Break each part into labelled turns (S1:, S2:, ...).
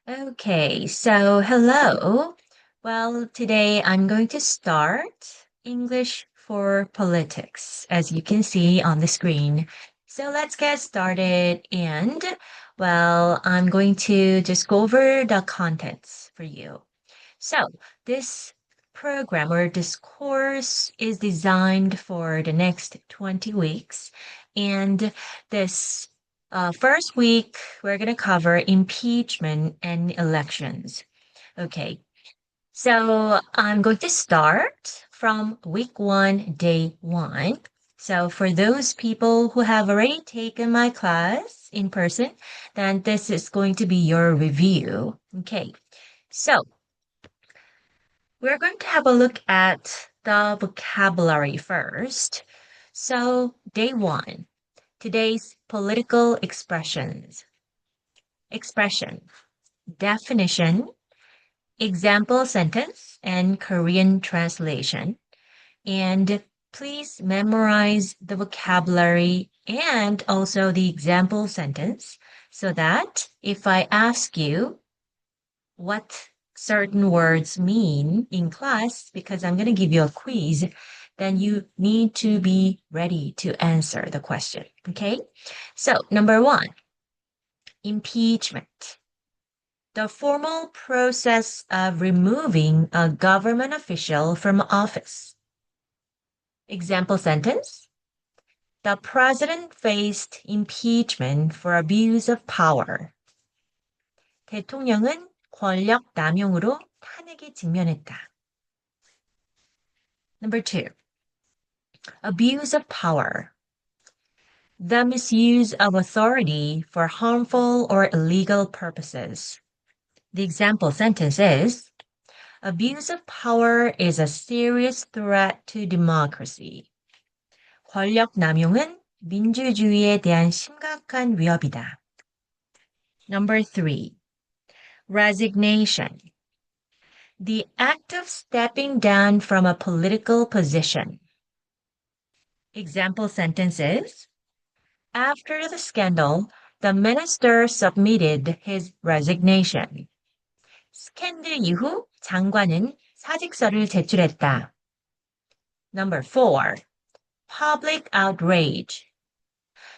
S1: Okay, so hello. Well, today I'm going to start English for politics, as you can see on the screen. So let's get started. I'm going to just go over the contents for you. So this program or this course is designed for the next 20 weeks. And this first week, we're going to cover impeachment and elections. Okay, so I'm going to start from week one, day one. So for those people who have already taken my class in person, then this is going to be your review. Okay, so we're going to have a look at the vocabulary first. So, day one, today's political expressions. Expression, definition, example sentence, and Korean translation. And please memorize the vocabulary and also the example sentence so that if I ask you what certain words mean in class, because I'm going to give you a quiz, then you need to be ready to answer the question. Okay? So, number one, impeachment. The formal process of removing a government official from office. Example sentence. The president faced impeachment for abuse of power. 대통령은 권력 남용으로 탄핵에 직면했다. Number two, abuse of power. The misuse of authority for harmful or illegal purposes. The example sentence is, abuse of power is a serious threat to democracy. 권력 남용은 민주주의에 대한 심각한 위협이다. Number three, resignation. The act of stepping down from a political position. Example sentence is, after the scandal, the minister submitted his resignation. 스캔들 이후 장관은 사직서를 제출했다. Number four, public outrage.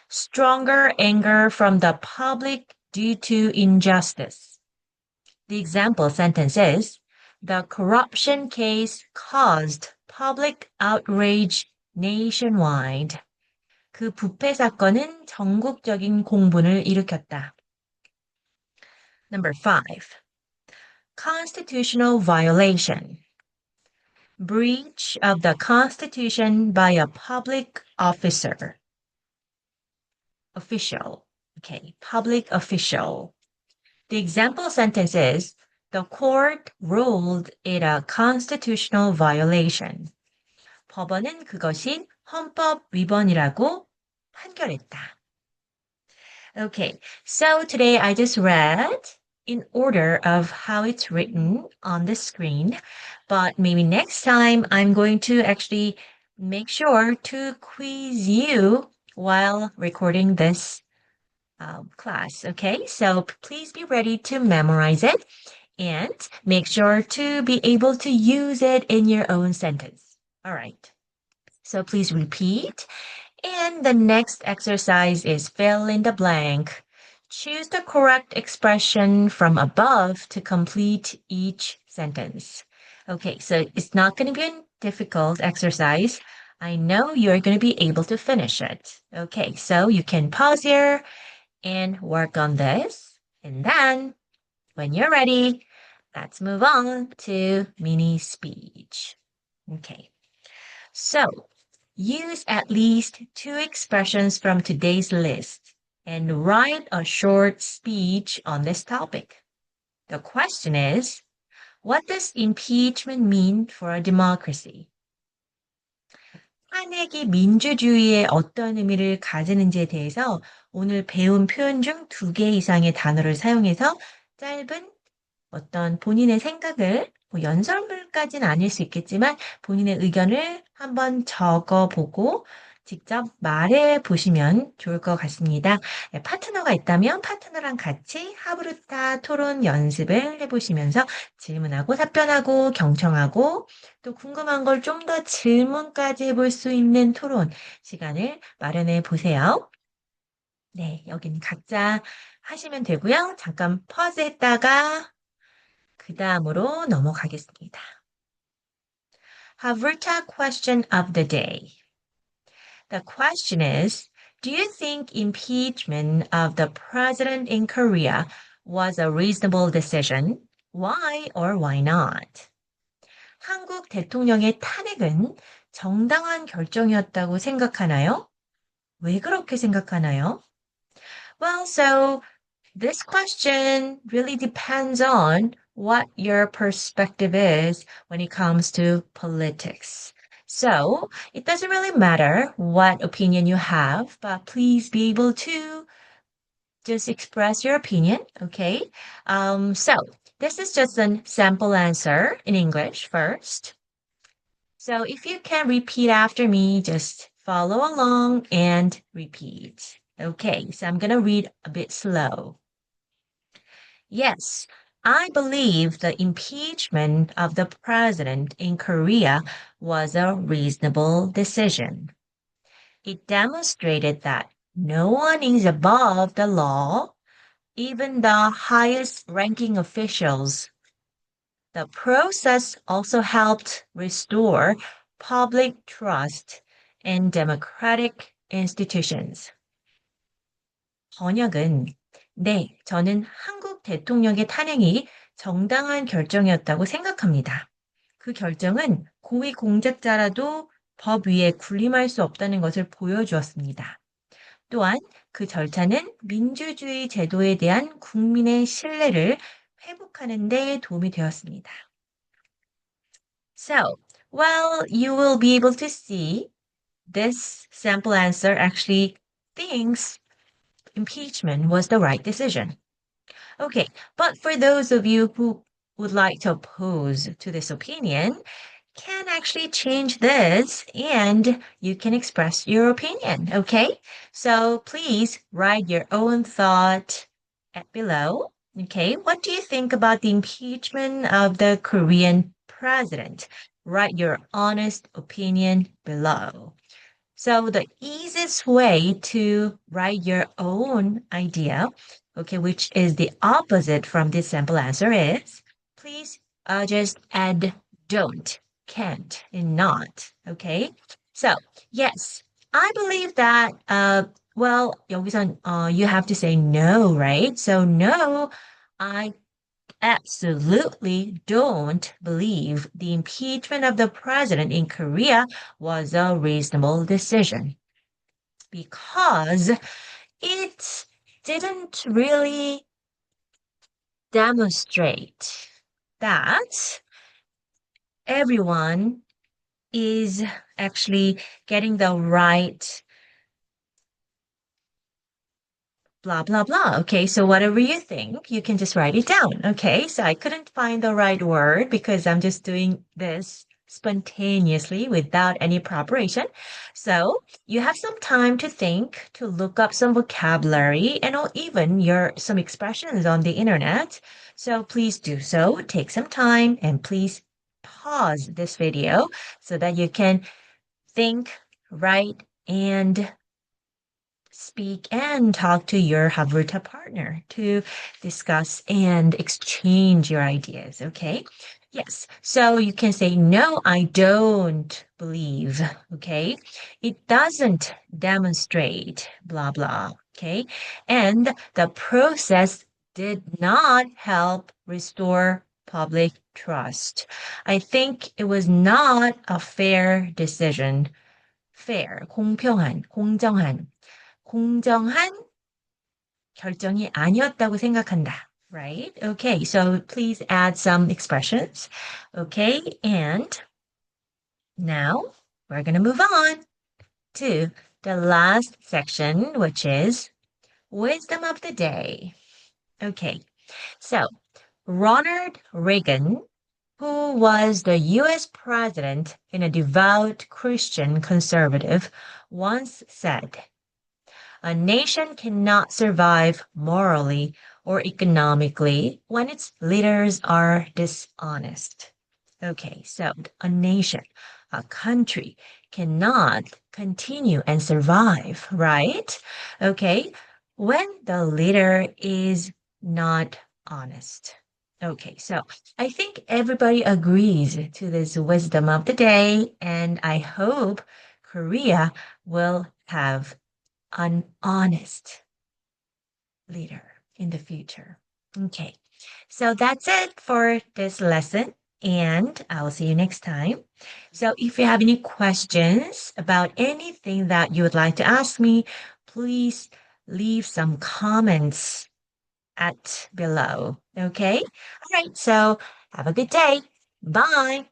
S1: Stronger anger from the public due to injustice. The example sentence is, the corruption case caused public outrage nationwide. 그 부패 사건은 전국적인 공분을 일으켰다. Number five, constitutional violation. Breach of the Constitution by a public officer. Official. Okay, public official. The example sentence is, the court ruled it a constitutional violation. 법원은 그것이 헌법 위반이라고 판결했다. Okay, so today I just read in order of how it's written on the screen, but maybe next time I'm going to actually make sure to quiz you while recording this class. Okay, so please be ready to memorize it and make sure to be able to use it in your own sentence. All right, so please repeat. And the next exercise is fill in the blank. Choose the correct expression from above to complete each sentence. Okay, so it's not going to be a difficult exercise. I know you're going to be able to finish it. Okay, so you can pause here and work on this. And then, when you're ready, let's move on to mini speech. Okay, so use at least two expressions from today's list and write a short speech on this topic. The question is, what does impeachment mean for a democracy? 탄핵이 민주주의에 어떤 의미를 가지는지에 대해서 오늘 배운 표현 중 두 개 이상의 단어를 사용해서 짧은 어떤 본인의 생각을 연설문까지는 아닐 수 있겠지만 본인의 의견을 한번 적어보고 직접 말해 보시면 좋을 것 같습니다. 네, 파트너가 있다면 파트너랑 같이 하브르타 토론 연습을 해보시면서 질문하고 답변하고 경청하고 또 궁금한 걸 좀 더 질문까지 해볼 수 있는 토론 시간을 마련해 보세요. 네, 여기는 각자 하시면 되고요. 잠깐 퍼즈 했다가 그 다음으로 넘어가겠습니다. 하브르타 question of the day. The question is, do you think impeachment of the president in Korea was a reasonable decision? Why or why not? 한국 대통령의 탄핵은 정당한 결정이었다고 생각하나요? 왜 그렇게 생각하나요? Well, so this question really depends on what your perspective is when it comes to politics. So it doesn't really matter what opinion you have, but please be able to just express your opinion, okay? So this is just a sample answer in English first. So if you can repeat after me, just follow along and repeat. Okay, so I'm gonna read a bit slow. Yes, I believe the impeachment of the president in Korea was a reasonable decision. It demonstrated that no one is above the law, even the highest ranking officials. The process also helped restore public trust in democratic institutions. 번역은 네, 저는 한국 대통령의 탄핵이 정당한 결정이었다고 생각합니다. 그 결정은 고위 공직자라도 법 위에 군림할 수 없다는 것을 보여주었습니다. 또한 그 절차는 민주주의 제도에 대한 국민의 신뢰를 회복하는 데 도움이 되었습니다. So, well, you will be able to see this sample answer actually thinks impeachment was the right decision. Okay, but for those of you who would like to oppose to this opinion, can actually change this and you can express your opinion, okay? So please write your own thought at below. Okay, what do you think about the impeachment of the Korean president? Write your honest opinion below. So the easiest way to write your own idea, okay, which is the opposite from this sample answer is, please just add don't, can't, and not, okay? So, yes, I believe that, well, 여기선, you have to say no, right? So no, I absolutely don't believe the impeachment of the president in Korea was a reasonable decision because it didn't really demonstrate that everyone is actually getting the right blah, blah, blah. Okay, so whatever you think, you can just write it down. Okay, so I couldn't find the right word because I'm just doing this spontaneously without any preparation. So you have some time to think, to look up some vocabulary and even your some expressions on the internet. So please do so. Take some time and please pause this video so that you can think, write, and speak and talk to your Havrta partner to discuss and exchange your ideas, okay? Yes, so you can say, no, I don't believe, okay? It doesn't demonstrate, blah, blah, okay? And the process did not help restore public trust. I think it was not a fair decision. fair, 공평한, 공정한. 공정한 결정이 아니었다고 생각한다. Right? Okay, so please add some expressions. Okay, and now we're going to move on to the last section, which is wisdom of the day. Okay, so Ronald Reagan who was the US president and a devout Christian conservative, once said, a nation cannot survive morally or economically when its leaders are dishonest. Okay, so a nation, a country cannot continue and survive, right? Okay, when the leader is not honest. Okay, so I think everybody agrees to this wisdom of the day, and I hope Korea will have an honest leader in the future. Okay, so that's it for this lesson, and I'll see you next time. So, if you have any questions about anything that you would like to ask me, please leave some comments at below. Okay, all right, so have a good day. Bye.